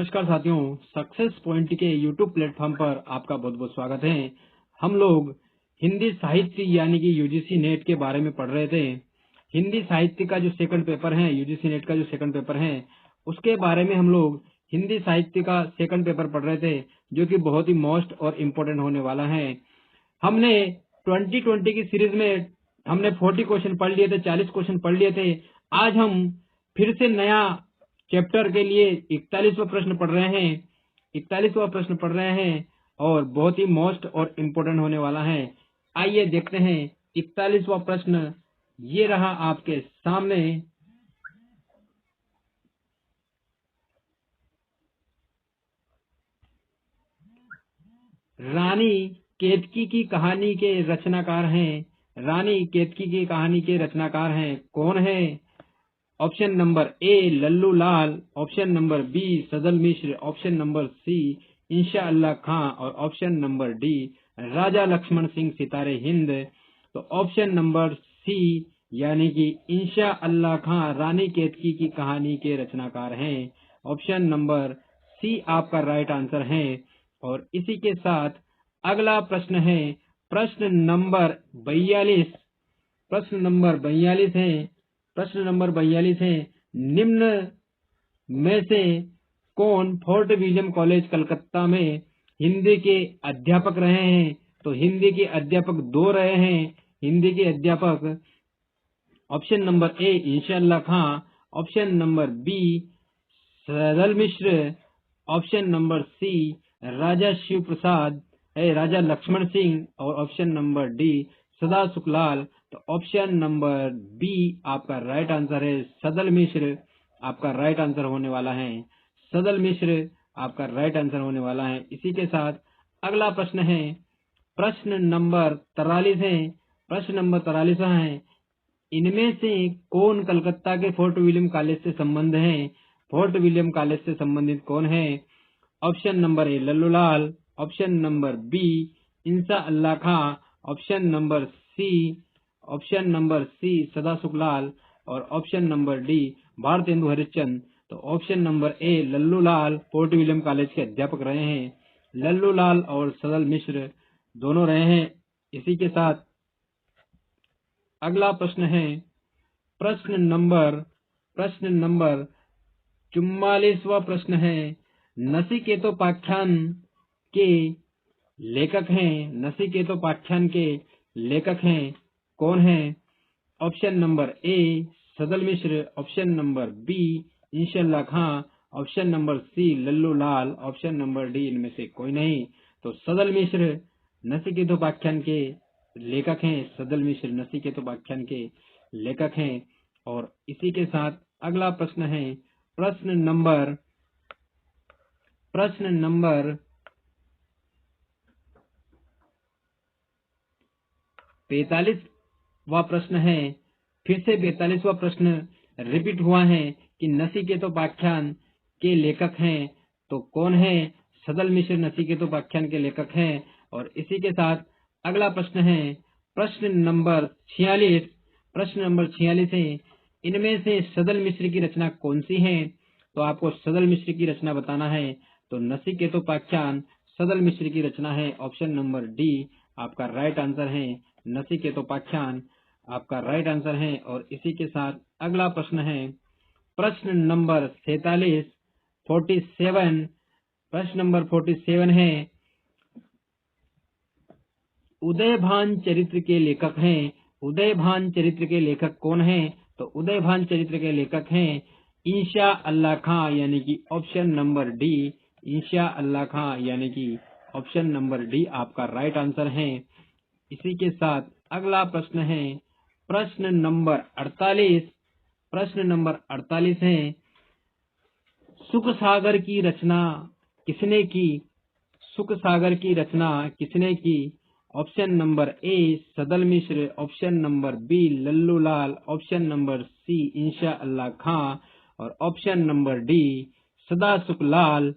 नमस्कार साथियों, success point के यूट्यूब प्लेटफॉर्म पर आपका बहुत बहुत स्वागत है। हम लोग हिंदी साहित्य यानी कि यूजीसी नेट के बारे में पढ़ रहे थे। हिंदी साहित्य का जो सेकंड पेपर है, यूजीसी नेट का जो सेकंड पेपर है, उसके बारे में हम लोग हिंदी साहित्य का सेकंड पेपर पढ़ रहे थे, जो कि बहुत ही मोस्ट और इम्पोर्टेंट होने वाला है। हमने 2020 की सीरीज में हमने 40 क्वेश्चन पढ़ लिए थे, 40 क्वेश्चन पढ़ लिए थे। आज हम फिर से नया चैप्टर के लिए 41वां प्रश्न पढ़ रहे हैं। 41वां प्रश्न पढ़ रहे हैं और बहुत ही मोस्ट और इम्पोर्टेंट होने वाला है। आइए देखते हैं 41वां प्रश्न। ये रहा आपके सामने। रानी केतकी की कहानी के रचनाकार हैं। रानी केतकी की कहानी के रचनाकार हैं, कौन है? Option number A Lallu Lal, option number B Sadal Mishra, option number C Insha Allah Khan और option number D Raja Lakshman Singh Sitare Hind. तो ऑप्शन नंबर सी यानी कि इंशा अल्लाह खां रानी केतकी की कहानी के रचनाकार हैं। ऑप्शन नंबर सी आपका राइट आंसर है। और इसी के साथ अगला प्रश्न है प्रश्न नंबर 42। प्रश्न नंबर 42 है। प्रश्न नंबर 42 है, निम्न में से कौन फोर्ट विलियम कॉलेज कलकत्ता में हिंदी के अध्यापक रहे हैं? तो हिंदी के अध्यापक दो रहे हैं। हिंदी के अध्यापक option number A Insha Allah Khan, option number B Sadal Mishra, option number C Raja Shiv Prasad Raja Lakshman Singh और option number D Sada Sukhlal. तो ऑप्शन नंबर बी आपका राइट आंसर है, सदल मिश्र आपका राइट आंसर होने वाला है। सदल मिश्र आपका राइट आंसर होने वाला है। इसी के साथ अगला प्रश्न है प्रश्न नंबर 43 है। प्रश्न नंबर 43 है, इनमें से कौन कलकत्ता के फोर्ट विलियम कॉलेज से संबंध है? फोर्ट विलियम कॉलेज से संबंधित कौन है? Option number A Lallulal, option number B Insha Allah Khan, option number C Sada Sukhlal और option number D Bharatendu Harishchandra. तो option number A Lallulal Fort William College के अध्यापक रहे हैं। लल्लूलाल और सदल मिश्र दोनों रहे हैं। इसी के साथ अगला प्रश्न है प्रश्न नंबर 44वां प्रश्न है, नचिकेतोपाख्यान के लेखक हैं। नचिकेतोपाख्यान के लेखक हैं, कौन है? Option number A Sadal Mishra, option number B Insha Allah Khan, option number C Lallulal, option number D इनमें से कोई नहीं। तो सदल मिश्र नचिकेतोपाख्यान के लेखक हैं। सदल मिश्र नचिकेतोपाख्यान के लेखक हैं। और इसी के साथ अगला प्रश्न है प्रश्न नंबर 42वां प्रश्न है। फिर से 42वां प्रश्न रिपीट हुआ है कि नचिकेतोपाख्यान के लेखक हैं, तो कौन है? सदल मिश्र नचिकेतोपाख्यान के लेखक हैं। और इसी के साथ अगला प्रश्न है प्रश्न नंबर 46। प्रश्न नंबर 46 है, इनमें से सदल मिश्र की रचना कौन सी है? तो आपको सदल मिश्र की रचना बताना है। तो नचिकेतोपाख्यान सदल मिश्र की रचना है। ऑप्शन नंबर डी आपका राइट आंसर है। नचिकेतोपाख्यान आपका राइट आंसर है। और इसी के साथ अगला प्रश्न है प्रश्न नंबर 47। प्रश्न नंबर 47 है, उदयभान चरित्र के लेखक हैं। उदयभान चरित्र के लेखक कौन है? तो उदयभान चरित्र के लेखक हैं इंशा अल्लाह खां, यानी कि ऑप्शन नंबर डी इंशा अल्लाह खां, यानी कि ऑप्शन नंबर डी आपका राइट आंसर है। इसी के साथ अगला प्रश्न है प्रश्न नंबर 48। प्रश्न नंबर 48 है, सुख सागर की रचना किसने की? सुख सागर की रचना किसने की? Option number A Sadal Mishra, option number B Lallulal, option number C Insha Allah Khan और option number D Sada Sukhlal.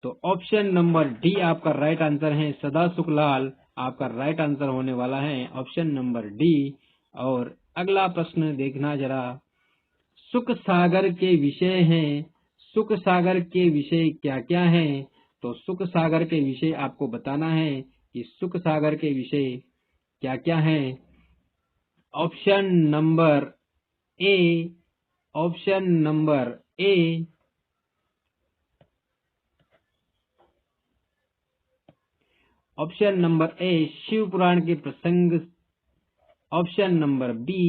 तो ऑप्शन नंबर डी आपका राइट आंसर है। सदा सुखलाल आपका राइट आंसर होने वाला है, ऑप्शन नंबर डी। और अगला प्रश्न देखना जरा, सुख सागर के विषय हैं। सुख सागर के विषय क्या क्या हैं? तो सुख सागर के विषय आपको बताना है कि सुख सागर के विषय क्या क्या हैं। Option number A, option number A, option number A Shiv Puran के प्रसंग, ऑप्शन नंबर बी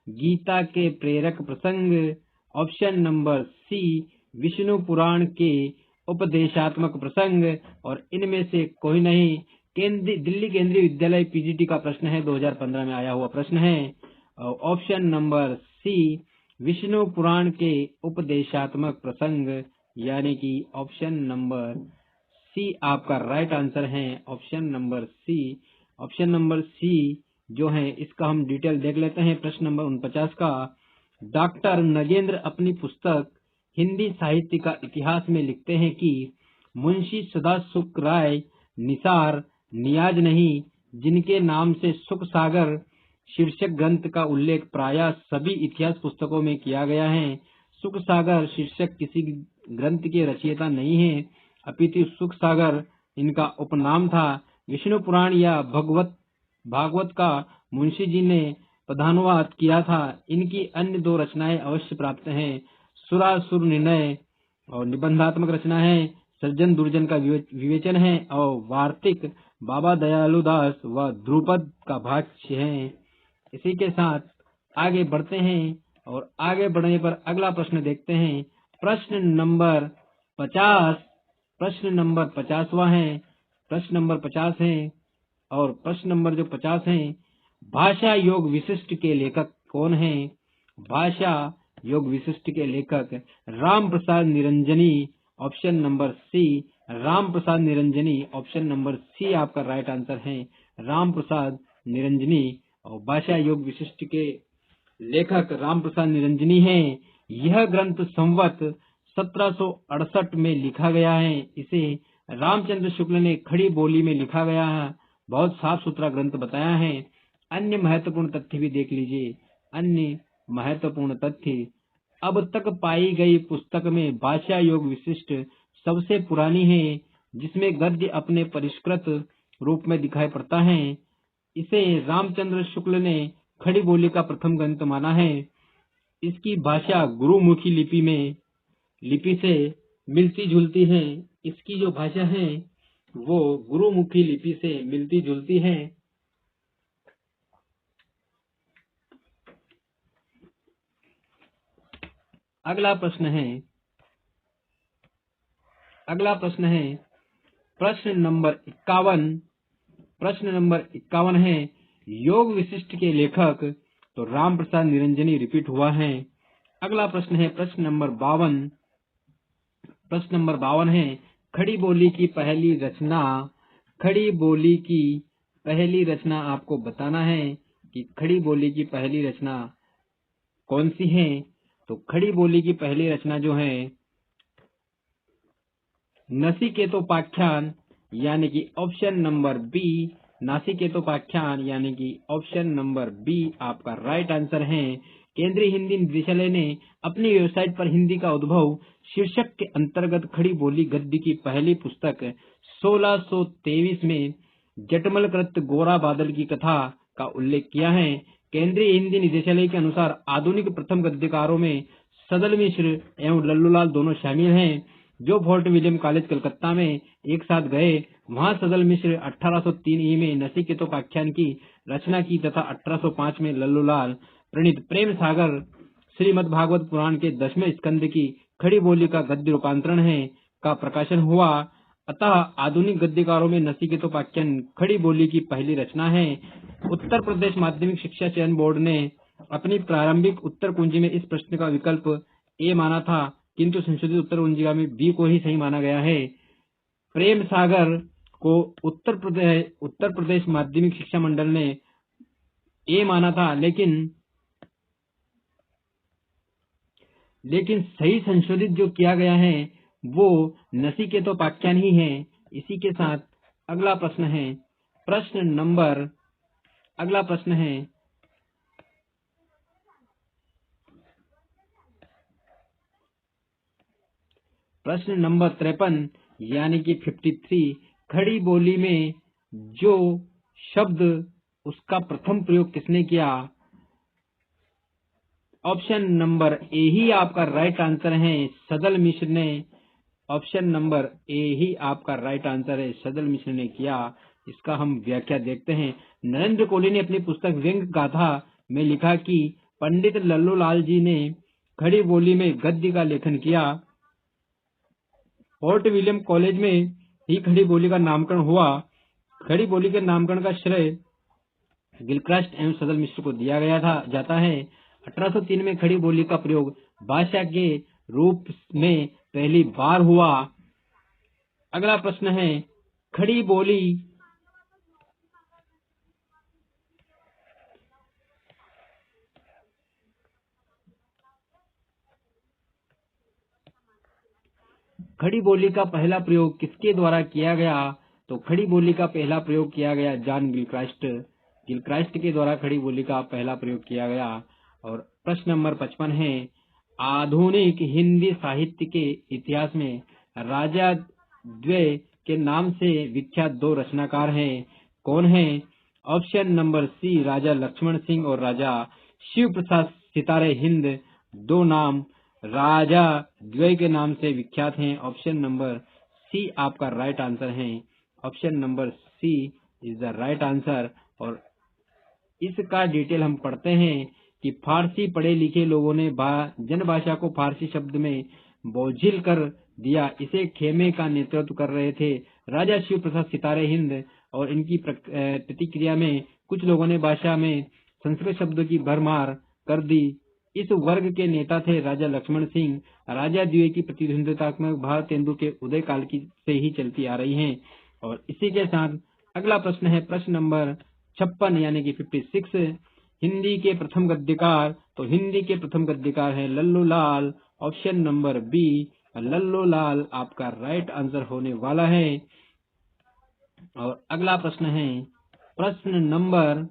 गीता के प्रेरक प्रसंग, ऑप्शन नंबर सी विष्णु पुराण के उपदेशात्मक प्रसंग, और इनमें से कोई नहीं। दिल्ली केंद्रीय विद्यालय पीजीटी का प्रश्न है, 2015 में आया हुआ प्रश्न है। ऑप्शन नंबर सी विष्णु पुराण के उपदेशात्मक प्रसंग, यानी कि ऑप्शन नंबर सी आपका राइट आंसर है। Option number C, option number C जो है इसका हम डिटेल देख लेते हैं। प्रश्न नंबर 49 का, डॉक्टर नगेंद्र अपनी पुस्तक हिंदी साहित्य का इतिहास में लिखते हैं कि मुंशी सदासुख राय निसार नियाज नहीं, जिनके नाम से सुख सागर शीर्षक ग्रंथ का उल्लेख प्रायः सभी इतिहास पुस्तकों में किया गया है। सुख सागर शीर्षक किसी ग्रंथ के रचयिता नहीं है, अपितु सुख सागर इनका उपनाम था। विष्णु पुराण या भागवत का मुंशी जी ने प्रधानुवाद किया था। इनकी अन्य दो रचनाएं अवश्य प्राप्त हैं। सुरासुर निर्णय और निबंधात्मक रचना है, सज्जन दुर्जन का विवेचन है, और वार्तिक बाबा दयालु दास व ध्रुपद का भाष्य है। इसी के साथ आगे बढ़ते हैं, और आगे बढ़ने पर अगला प्रश्न देखते हैं। प्रश्न नंबर 50, प्रश्न नंबर 50वां है, प्रश्न नंबर 50 है। और प्रश्न नंबर जो 50 है, भाषा योग विशिष्ट के लेखक कौन हैं? भाषा योग विशिष्ट के लेखक Ram Prasad Niranjani, option number C Ram Prasad Niranjani, option number C आपका राइट आंसर है, राम प्रसाद निरंजनी। और भाषा योग विशिष्ट के लेखक राम प्रसाद निरंजनी हैं। यह ग्रंथ संवत 1768 में लिखा गया है। इसे रामचंद्र शुक्ल ने खड़ी बोली में लिखा गया है। बहुत साफ सुथरा ग्रंथ बताया है। अन्य महत्वपूर्ण तथ्य भी देख लीजिए। अन्य महत्वपूर्ण तथ्य, अब तक पाई गई पुस्तक में भाषा योग विशिष्ट सबसे पुरानी है, जिसमें गद्य अपने परिष्कृत रूप में दिखाई पड़ता है। इसे रामचंद्र शुक्ल ने खड़ी बोली का प्रथम ग्रंथ माना है। इसकी भाषा गुरुमुखी लिपि से मिलती जुलती है। इसकी जो भाषा है वो गुरुमुखी लिपि से मिलती जुलती है। अगला प्रश्न है, प्रश्न नंबर 51। प्रश्न नंबर 51 है, योग विशिष्ट के लेखक तो राम प्रसाद निरंजनी रिपीट हुआ है। अगला प्रश्न है प्रश्न नंबर 52। प्रश्न नंबर 52 है, खड़ी बोली की पहली रचना, खड़ी बोली की पहली रचना आपको बताना है कि खड़ी बोली की पहली रचना कौन सी है। तो खड़ी बोली की पहली रचना जो है नचिकेतोपाख्यान, यानी कि ऑप्शन नंबर बी नासिकेतोपाख्यान, यानी कि ऑप्शन नंबर बी आपका राइट आंसर है। केंद्रीय हिंदी निदेशालय ने अपनी वेबसाइट पर हिंदी का उद्भव शीर्षक के अंतर्गत खड़ी बोली गद्य की पहली पुस्तक 1623 में जटमलकृत गोरा बादल की कथा का उल्लेख किया है। केंद्रीय हिंदी निदेशालय के अनुसार आधुनिक प्रथम गद्यकारों में सदल मिश्र एवं लल्लूलाल दोनों शामिल हैं, जो फोर्ट विलियम कॉलेज कलकत्ता में एक साथ गए। वहां सदल मिश्र 1803 में नचिकेतोपाख्यान की रचना की तथा 1805 में लल्लूलाल प्रणीत प्रेम सागर श्रीमद् भागवत पुराण के 10वें स्कंद की खड़ी बोली का गद्य रूपांतरण है का प्रकाशन हुआ। अतः आधुनिक गद्यकारों में नचिकेतोपाख्यान खड़ी बोली की पहली रचना है। उत्तर प्रदेश माध्यमिक शिक्षा चयन बोर्ड ने अपनी प्रारंभिक उत्तर कुंजी में इस प्रश्न का विकल्प ए माना था, किंतु संशोधित उत्तर कुंजिका में बी को ही सही माना गया है। प्रेम सागर को उत्तर प्रदेश माध्यमिक शिक्षा मंडल ने ए माना था, लेकिन सही संशोधित जो किया गया है वो नचिकेतोपाख्यान ही है। इसी के साथ अगला प्रश्न है, अगला प्रश्न है प्रश्न नंबर 53 यानी कि 53, खड़ी बोली में जो शब्द उसका प्रथम प्रयोग किसने किया? ऑप्शन नंबर ए ही आपका राइट आंसर है, सदल मिश्र ने। ऑप्शन नंबर ए ही आपका राइट आंसर है, सदल मिश्र ने किया। इसका हम व्याख्या देखते हैं। नरेंद्र कोहली ने अपनी पुस्तक व्यंग्य गाथा में लिखा कि पंडित लल्लूलाल जी ने खड़ी बोली में गद्य का लेखन किया। फोर्ट विलियम कॉलेज में ही खड़ी बोली का नामकरण हुआ। खड़ी बोली के नामकरण का श्रेय गिलक्रास्ट एवं सदल मिश्र को दिया जाता है। 1803 में खड़ी बोली का प्रयोग भाषा के रूप में पहली बार हुआ। अगला प्रश्न है, खड़ी बोली का पहला प्रयोग किसके द्वारा किया गया? तो खड़ी बोली का पहला प्रयोग किया गया जॉन गिलक्रास्ट के द्वारा खड़ी बोली का पहला प्रयोग किया गया। और प्रश्न नंबर 55 है, आधुनिक हिंदी साहित्य के इतिहास में राजा द्वय के नाम से विख्यात दो रचनाकार हैं, कौन हैं? ऑप्शन नंबर सी, राजा लक्ष्मण सिंह और राजा शिव प्रसाद सितारे हिंद, दो नाम राजा द्वय के नाम से विख्यात हैं। ऑप्शन नंबर सी आपका राइट आंसर है। Option number C is the right answer. और इसका डिटेल हम पढ़ते हैं कि फारसी पढ़े लिखे लोगों ने जनभाषा को फारसी शब्द में बोझिल कर दिया। इसे खेमे का नेतृत्व कर रहे थे राजा शिव प्रसाद सितारे हिंद, और इनकी प्रतिक्रिया में कुछ लोगों ने भाषा में संस्कृत शब्दों की भरमार कर दी। इस वर्ग के नेता थे राजा लक्ष्मण सिंह। राजा द्वय की प्रतिद्वंद्वितात्मक भारतेंदु के उदय काल की से ही चलती आ रही हैं। और इसी के साथ अगला प्रश्न है प्रश्न नंबर 56 यानी कि 56, हिंदी के प्रथम गद्यकार। तो हिंदी के प्रथम गद्यकार है Lallulal. Option number B, Lallulal आपका राइट आंसर होने वाला है। और अगला प्रश्न है प्रश्न नंबर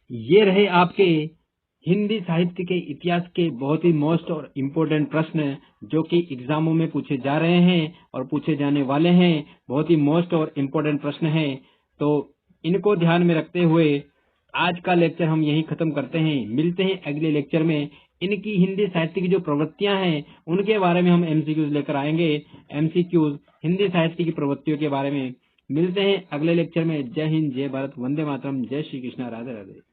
'ये रहे आपके हिंदी साहित्य के इतिहास के बहुत ही मोस्ट और इम्पोर्टेंट प्रश्न जो कि एग्जामों में पूछे जा रहे हैं और पूछे जाने वाले हैं। बहुत ही मोस्ट और इम्पोर्टेंट प्रश्न हैं, तो इनको ध्यान में रखते हुए आज का लेक्चर हम यहीं खत्म करते हैं। मिलते हैं अगले लेक्चर में। इनकी हिंदी साहित्य की जो प्रवृत्तियां हैं उनके बारे में हम एमसीक्यूज लेकर आएंगे। एमसीक्यूज हिंदी साहित्य की प्रवृत्तियों के बारे में। मिलते हैं अगले लेक्चर में। जय हिंद, जय भारत, वंदे मातरम, जय श्री कृष्णा, राधे राधे।